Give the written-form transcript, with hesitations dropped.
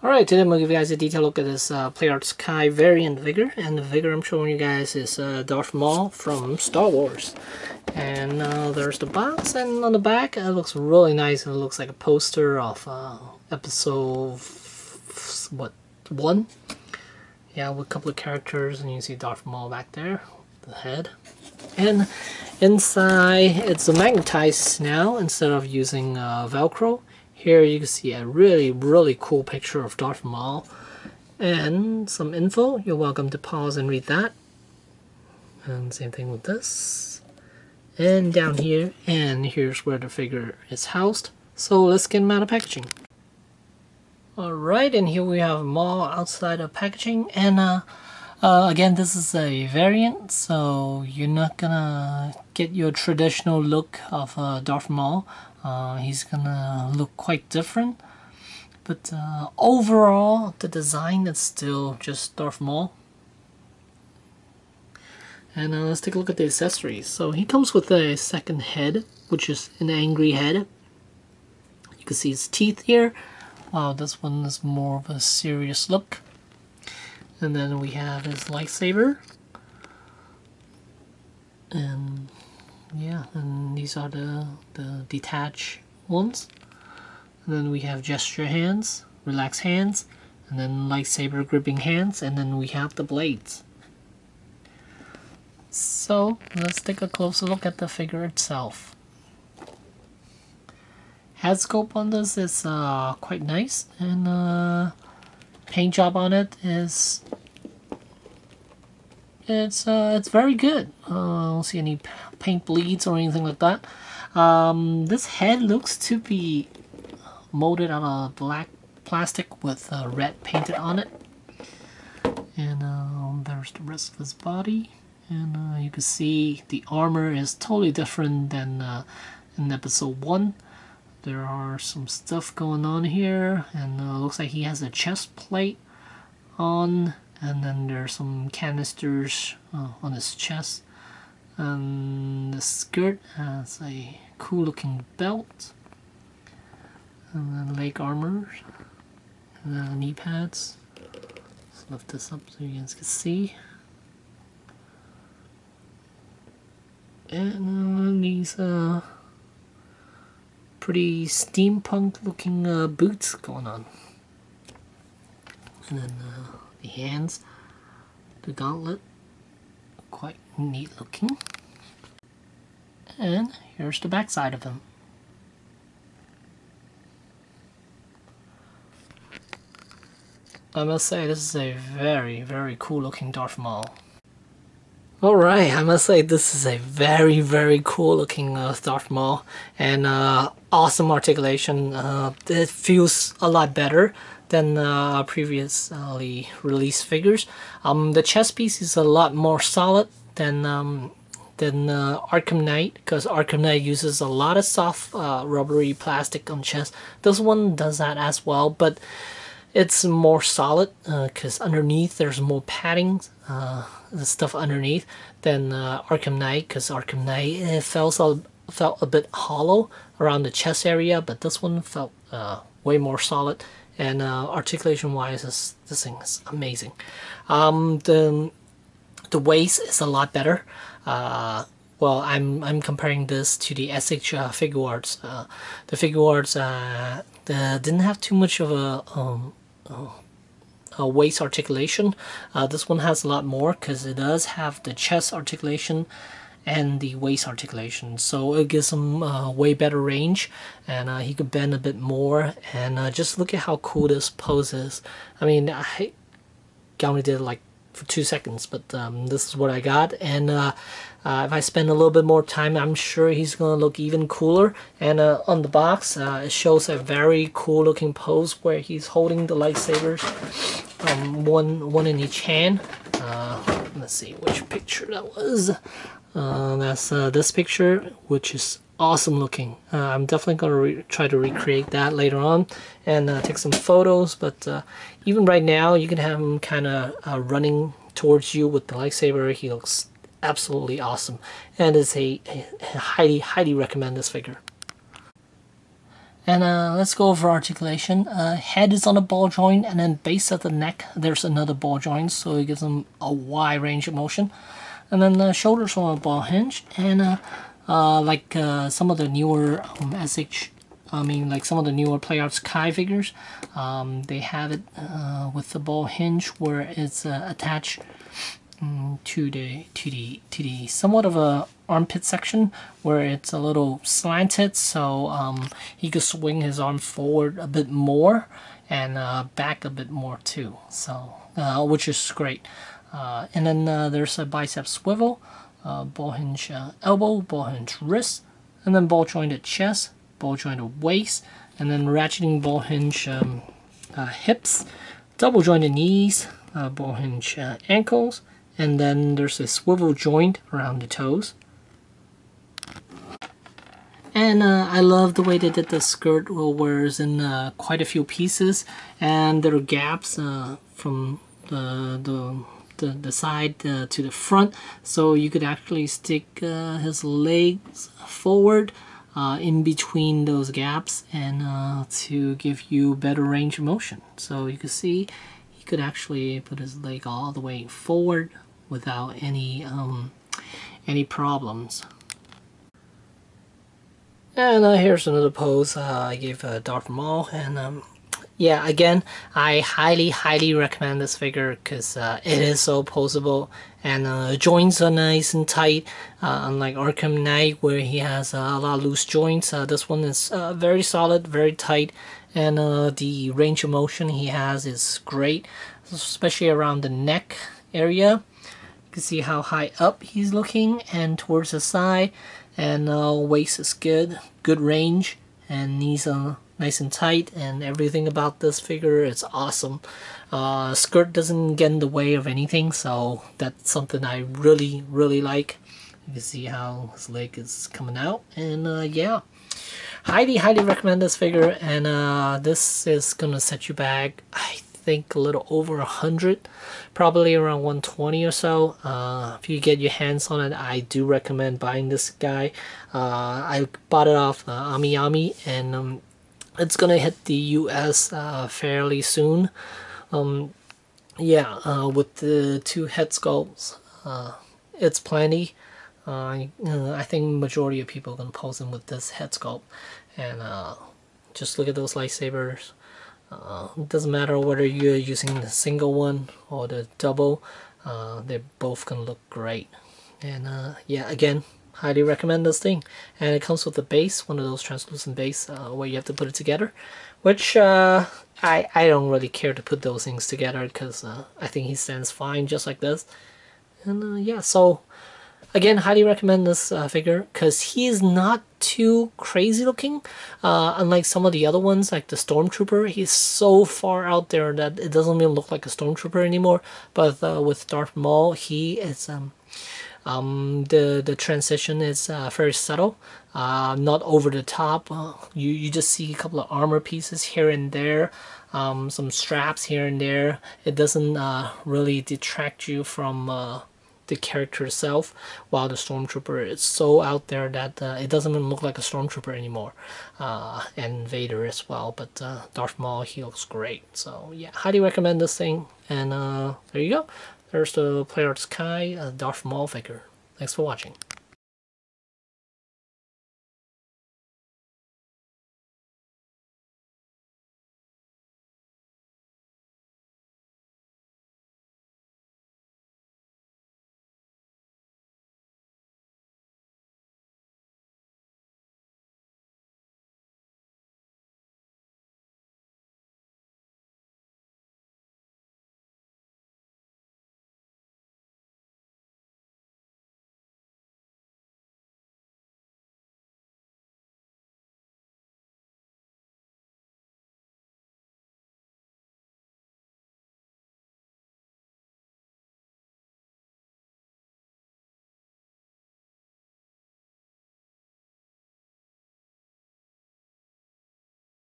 Alright, today I'm going to give you guys a detailed look at this Play Art Sky variant figure. And the figure I'm showing you guys is Darth Maul from Star Wars. And there's the box, and on the back it looks really nice. It looks like a poster of episode 1. Yeah, with a couple of characters, and you see Darth Maul back there, the head. And inside it's magnetized now instead of using Velcro. Here you can see a really cool picture of Darth Maul and some info. You're welcome to pause and read that. And same thing with this. And down here, and here's where the figure is housed. So let's get him out of packaging. Alright, and here we have Maul outside of packaging. And again, this is a variant, so you're not gonna get your traditional look of Darth Maul. He's gonna look quite different, but overall the design is still just Darth Maul. And let's take a look at the accessories. So he comes with a second head, which is an angry head. You can see his teeth here. Wow, this one is more of a serious look. And then we have his lightsaber. And yeah, and these are the detached ones. And then we have gesture hands, relaxed hands, and then lightsaber gripping hands, and then we have the blades. So let's take a closer look at the figure itself. Head sculpt on this is quite nice, and paint job on it is it's very good. I don't see any paint bleeds or anything like that. This head looks to be molded out of black plastic with red painted on it. And there's the rest of his body. And you can see the armor is totally different than in episode 1. There are some stuff going on here, and looks like he has a chest plate on, and then there's some canisters on his chest. And the skirt has a cool looking belt, and then leg armor, and then knee pads. Let's lift this up so you guys can see. And these pretty steampunk looking boots going on. And then the hands, the gauntlet, quite neat looking. And here's the back side of him. I must say, this is a very cool looking Darth Maul. Alright, I must say this is a very cool looking Darth Maul, and awesome articulation. It feels a lot better than previously released figures. The chest piece is a lot more solid than Arkham Knight, because Arkham Knight uses a lot of soft rubbery plastic on chest. This one does that as well, but it's more solid because underneath there's more padding, the stuff underneath, than Arkham Knight, because Arkham Knight it felt a bit hollow around the chest area, but this one felt way more solid. And articulation wise, this thing is amazing. The waist is a lot better. Well, I'm comparing this to the SH figure arts. The figure arts didn't have too much of a waist articulation. This one has a lot more because it does have the chest articulation and the waist articulation, so it gives him way better range, and he could bend a bit more. And just look at how cool this pose is. I mean, I only did it like for 2 seconds, but this is what I got. And if I spend a little bit more time, I'm sure he's gonna look even cooler. And on the box, it shows a very cool looking pose where he's holding the lightsabers, one in each hand. Let's see which picture that was. That's this picture, which is awesome looking. I'm definitely gonna try to recreate that later on and take some photos. But even right now, you can have him kind of running towards you with the lightsaber. He looks absolutely awesome, and it's a highly recommend this figure. And let's go over articulation. Head is on a ball joint, and then base of the neck, there's another ball joint, so it gives them a wide range of motion. And then shoulders on a ball hinge, and some of the newer like some of the newer PlayArts Kai figures, they have it with the ball hinge where it's attached to the somewhat of a armpit section where it's a little slanted, so he could swing his arm forward a bit more and back a bit more too, so which is great. And then there's a bicep swivel, ball hinge elbow, ball hinge wrist, and then ball jointed chest, ball jointed waist, and then ratcheting ball hinge hips, double jointed knees, ball hinge ankles, and then there's a swivel joint around the toes. And I love the way they did the skirt, where it's in quite a few pieces, and there are gaps from the side to the front, so you could actually stick his legs forward in between those gaps, and to give you better range of motion. So you can see he could actually put his leg all the way forward without any problems. And here's another pose I gave Darth Maul, and yeah, again, I highly recommend this figure because it is so poseable, and joints are nice and tight, unlike Arkham Knight where he has a lot of loose joints. This one is very solid, very tight, and the range of motion he has is great, especially around the neck area. You can see how high up he's looking and towards the side, and waist is good range, and knees are nice and tight, and everything about this figure is awesome. Skirt doesn't get in the way of anything, so that's something I really like. You can see how his leg is coming out, and yeah, highly recommend this figure. And this is gonna set you back, I think, a little over 100, probably around 120 or so. If you get your hands on it, I do recommend buying this guy. I bought it off Ami, and it's gonna hit the US fairly soon. Yeah, with the two head sculpts, it's plenty. I think majority of people are gonna pose them with this head sculpt, and just look at those lightsabers. It doesn't matter whether you're using the single one or the double, they're both gonna look great. And yeah, again, highly recommend this thing. And it comes with a base, one of those translucent base where you have to put it together, which I don't really care to put those things together because I think he stands fine just like this. And yeah, so again, highly recommend this figure because he is not too crazy looking. Unlike some of the other ones, like the Stormtrooper, he's so far out there that it doesn't even look like a Stormtrooper anymore. But with Darth Maul, he is the transition is very subtle, not over the top. You just see a couple of armor pieces here and there, some straps here and there. It doesn't really detract you from the character itself, while the Stormtrooper is so out there that it doesn't even look like a Stormtrooper anymore, and Vader as well. But Darth Maul, he looks great. So yeah, highly recommend this thing. And there you go. There's the PlayArts Kai Darth Maul figure. Thanks for watching.